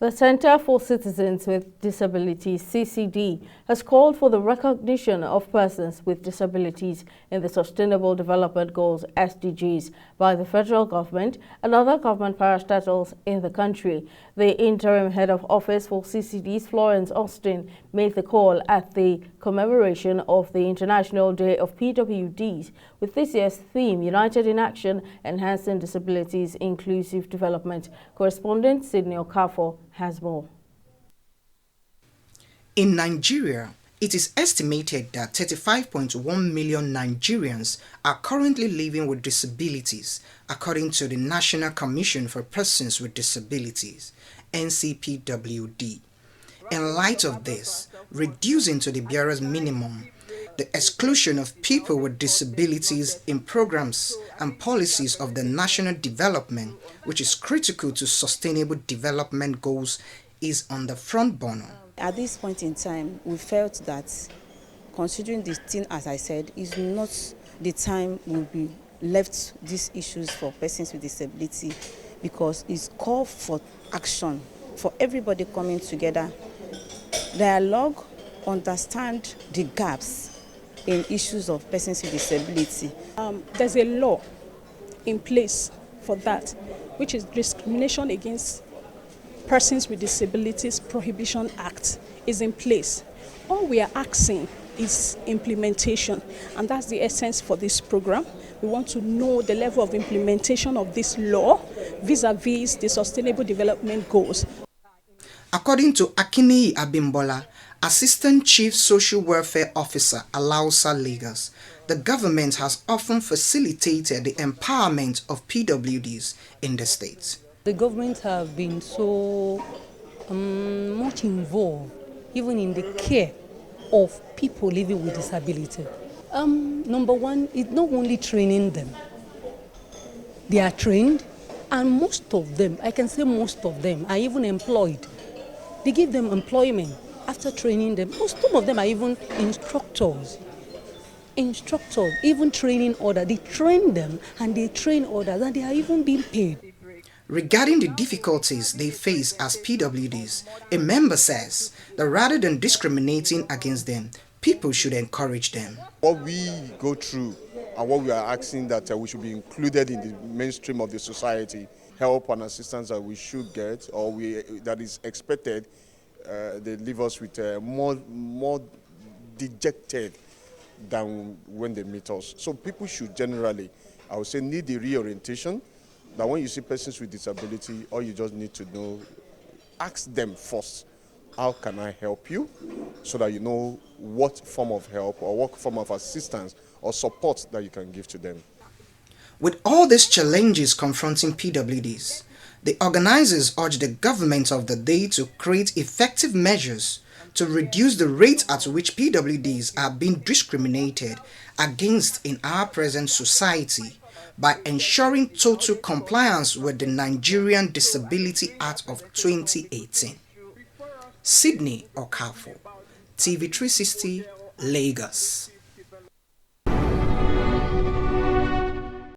The Center for Citizens with Disabilities, CCD, has called for the recognition of persons with disabilities in the Sustainable Development Goals (SDGs) by the federal government and other government parastatals in the country. The interim head of office for CCD's, Florence Austin, made the call at the commemoration of the International Day of PWDs, with this year's theme, United in Action, Enhancing Disabilities Inclusive Development. Correspondent Sydney Okafor has more. In Nigeria, it is estimated that 35.1 million Nigerians are currently living with disabilities, according to the National Commission for Persons with Disabilities, NCPWD. In light of this, reducing to the barest minimum the exclusion of people with disabilities in programs and policies of the national development, which is critical to sustainable development goals, is on the front burner. At this point in time, we felt that considering this thing, as I said, is not the time we'll be left these issues for persons with disability, because it's called for action, for everybody coming together, dialogue, understand the gaps in issues of persons with disability. There's a law in place for that, which is Discrimination Against Persons with Disabilities Prohibition Act is in place. All we are asking is implementation, and that's the essence for this program. We want to know the level of implementation of this law vis-a-vis the Sustainable Development Goals. According to Akini Abimbola, Assistant Chief Social Welfare Officer, Alausa, Lagos, the government has often facilitated the empowerment of PWDs in the state. The government have been so much involved, even in the care of people living with disability. Number one, it's not only training them. They are trained, and most of them, I can say most of them, are even employed. They give them employment after training them. Some of them are even instructors, even training others. They train them and they train others, and they are even being paid. Regarding the difficulties they face as PWDs, a member says that rather than discriminating against them, people should encourage them. What we go through and what we are asking that we should be included in the mainstream of the society, help and assistance that we should get or that is expected, they leave us with more dejected than when they meet us. So people should generally, I would say, need the reorientation. That when you see persons with disability, all you just need to know, ask them first, how can I help you? So that you know what form of help or what form of assistance or support that you can give to them. With all these challenges confronting PWDs, the organizers urge the government of the day to create effective measures to reduce the rate at which PWDs are being discriminated against in our present society, by ensuring total compliance with the Nigerian Disability Act of 2018. Sydney Okafor, TV 360, Lagos.